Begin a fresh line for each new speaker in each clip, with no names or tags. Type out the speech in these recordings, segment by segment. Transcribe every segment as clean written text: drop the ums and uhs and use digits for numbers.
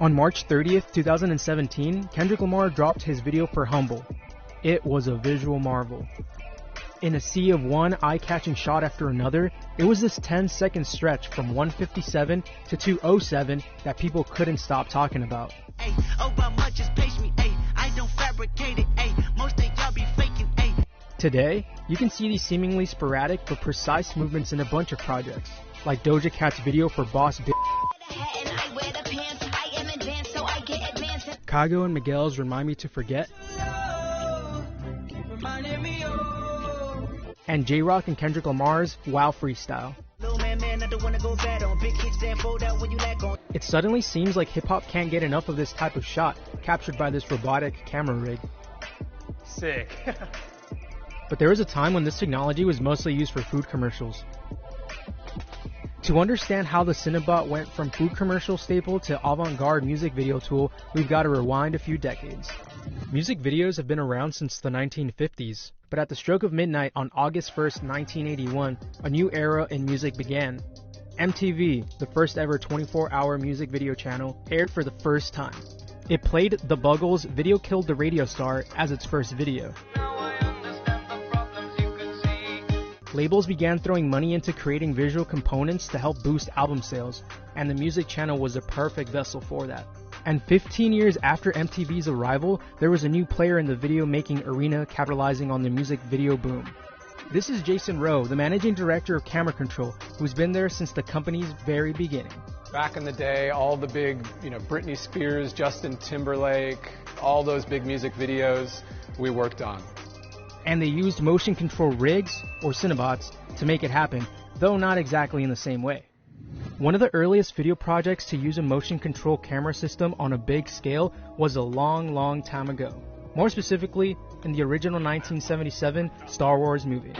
On March 30th, 2017, Kendrick Lamar dropped his video for Humble. It was a visual marvel. In a sea of one eye-catching shot after another, it was this 10-second stretch from 157 to 207 that people couldn't stop talking about. Today, you can see these seemingly sporadic but precise movements in a bunch of projects, like Doja Cat's video for Boss B. Kago and Miguel's Remind Me to Forget, and J-Rock and Kendrick Lamar's Wow Freestyle. It suddenly seems like hip-hop can't get enough of this type of shot, captured by this robotic camera rig.
Sick.
But there was a time when this technology was mostly used for food commercials. To understand how the Cinebot went from food commercial staple to avant-garde music video tool, we've got to rewind a few decades. Music videos have been around since the 1950s, but at the stroke of midnight on August 1st, 1981, a new era in music began. MTV, the first ever 24-hour music video channel, aired for the first time. It played The Buggles' Video Killed the Radio Star as its first video. Labels began throwing money into creating visual components to help boost album sales, and the music channel was a perfect vessel for that. And 15 years after MTV's arrival, there was a new player in the video making arena capitalizing on the music video boom. This is Jason Rowe, the managing director of Camera Control, who's been there since the company's very beginning.
Back in the day, all the big, Britney Spears, Justin Timberlake, all those big music videos we worked on.
And they used motion control rigs, or Cinebots, to make it happen, though not exactly in the same way. One of the earliest video projects to use a motion control camera system on a big scale was a long time ago. More specifically, in the original 1977 Star Wars movie.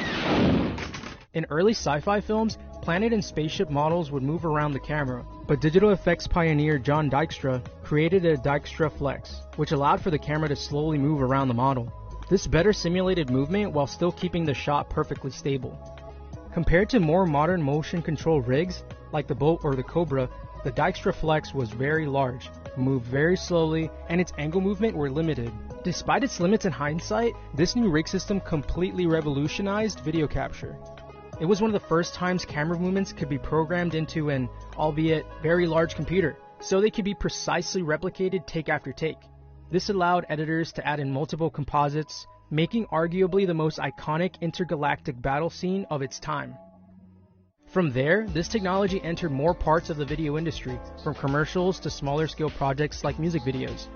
In early sci-fi films, planet and spaceship models would move around the camera, but digital effects pioneer John Dykstra created a Dykstra Flex, which allowed for the camera to slowly move around the model. This better simulated movement while still keeping the shot perfectly stable. Compared to more modern motion control rigs, like the Bolt or the Cobra, the Dykstra Flex was very large, moved very slowly, and its angle movement were limited. Despite its limits in hindsight, this new rig system completely revolutionized video capture. It was one of the first times camera movements could be programmed into an, albeit very large computer, so they could be precisely replicated take after take. This allowed editors to add in multiple composites, making arguably the most iconic intergalactic battle scene of its time. From there, this technology entered more parts of the video industry, from commercials to smaller scale projects like music videos.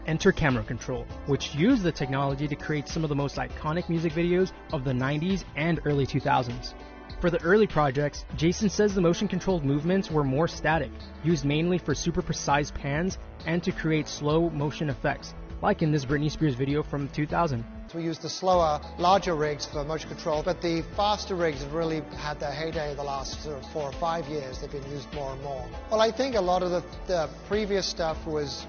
Enter Camera Control, which used the technology to create some of the most iconic music videos of the 90s and early 2000s. For the early projects, Jason says the motion-controlled movements were more static, used mainly for super precise pans and to create slow motion effects, like in this Britney Spears video from 2000.
We used the slower, larger rigs for motion control, but the faster rigs have really had their heyday the last sort of 4 or 5 years. They've been used more and more. Well, I think a lot of the previous stuff was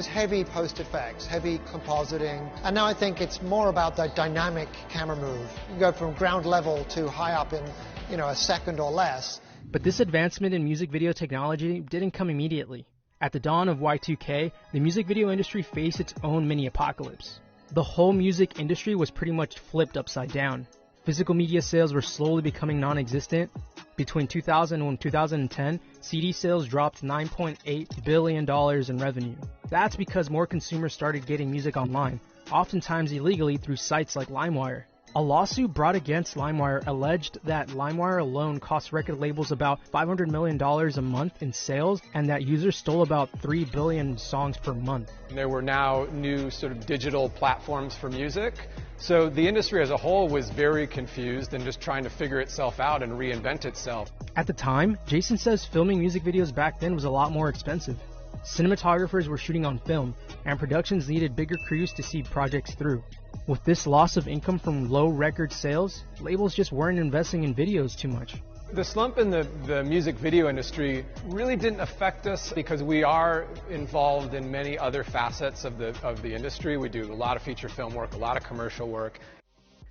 heavy post-effects, heavy compositing, and now I think it's more about the dynamic camera move. You go from ground level to high up in, a second or less.
But this advancement in music video technology didn't come immediately. At the dawn of Y2K, the music video industry faced its own mini-apocalypse. The whole music industry was pretty much flipped upside down. Physical media sales were slowly becoming non-existent. Between 2000 and 2010, CD sales dropped $9.8 billion in revenue. That's because more consumers started getting music online, oftentimes illegally through sites like LimeWire. A lawsuit brought against LimeWire alleged that LimeWire alone cost record labels about $500 million a month in sales, and that users stole about 3 billion songs per month.
There were now new sort of digital platforms for music, so the industry as a whole was very confused and just trying to figure itself out and reinvent itself.
At the time, Jason says filming music videos back then was a lot more expensive. Cinematographers were shooting on film, and productions needed bigger crews to see projects through. With this loss of income from low record sales, labels just weren't investing in videos too much.
The slump in the music video industry really didn't affect us because we are involved in many other facets of the industry. We do a lot of feature film work, a lot of commercial work.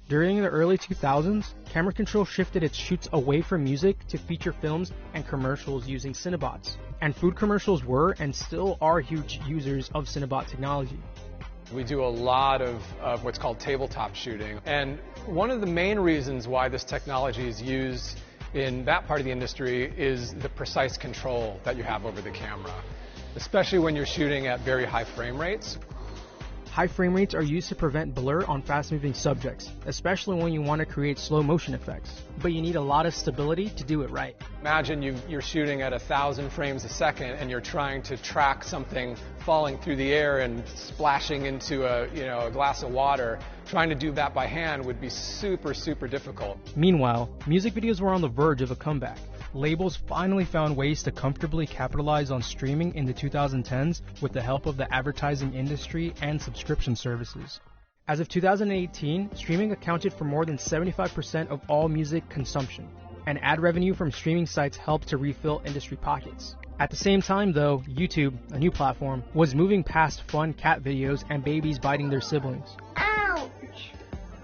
During the early 2000s, Camera Control shifted its shoots away from music to feature films and commercials using Cinebots. And food commercials were and still are huge users of Cinebot technology.
We do a lot of what's called tabletop shooting. And one of the main reasons why this technology is used in that part of the industry is the precise control that you have over the camera, especially when you're shooting at very high frame rates.
High frame rates are used to prevent blur on fast-moving subjects, especially when you want to create slow motion effects. But you need a lot of stability to do it right.
Imagine you're shooting at 1,000 frames a second and you're trying to track something falling through the air and splashing into a glass of water. Trying to do that by hand would be super, super difficult.
Meanwhile, music videos were on the verge of a comeback. Labels finally found ways to comfortably capitalize on streaming in the 2010s with the help of the advertising industry and subscription services. As of 2018, streaming accounted for more than 75% of all music consumption, and ad revenue from streaming sites helped to refill industry pockets. At the same time, though, YouTube, a new platform, was moving past fun cat videos and babies biting their siblings.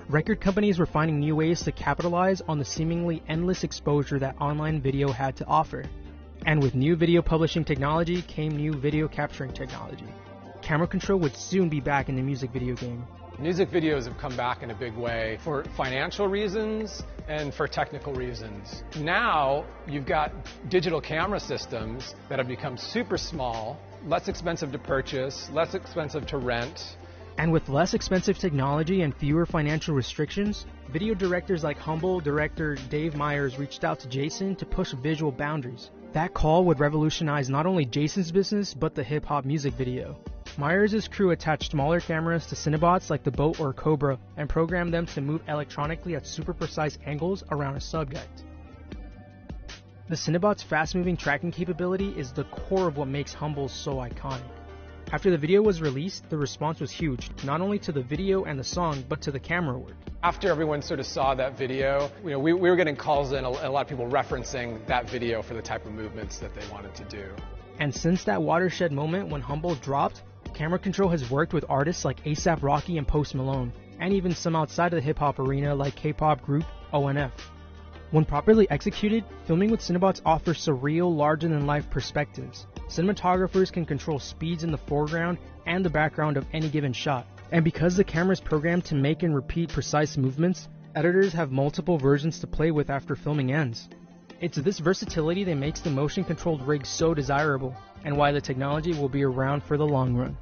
Record companies were finding new ways to capitalize on the seemingly endless exposure that online video had to offer. And with new video publishing technology came new video capturing technology. Camera Control would soon be back in the music video game.
Music videos have come back in a big way for financial reasons and for technical reasons. Now you've got digital camera systems that have become super small, less expensive to purchase, less expensive to rent.
And with less expensive technology and fewer financial restrictions, video directors like Humble director Dave Meyers reached out to Jason to push visual boundaries. That call would revolutionize not only Jason's business, but the hip-hop music video. Meyers' crew attached smaller cameras to Cinebots like the Boat or Cobra and programmed them to move electronically at super precise angles around a subject. The Cinebot's fast-moving tracking capability is the core of what makes Humble so iconic. After the video was released, the response was huge, not only to the video and the song, but to the camera work.
After everyone sort of saw that video, we were getting calls in, a lot of people referencing that video for the type of movements that they wanted to do.
And since that watershed moment when Humble dropped, Camera Control has worked with artists like A$AP Rocky and Post Malone, and even some outside of the hip-hop arena like K-pop group ONF. When properly executed, filming with Cinebots offers surreal, larger-than-life perspectives. Cinematographers can control speeds in the foreground and the background of any given shot. And because the camera is programmed to make and repeat precise movements, editors have multiple versions to play with after filming ends. It's this versatility that makes the motion-controlled rig so desirable, and why the technology will be around for the long run.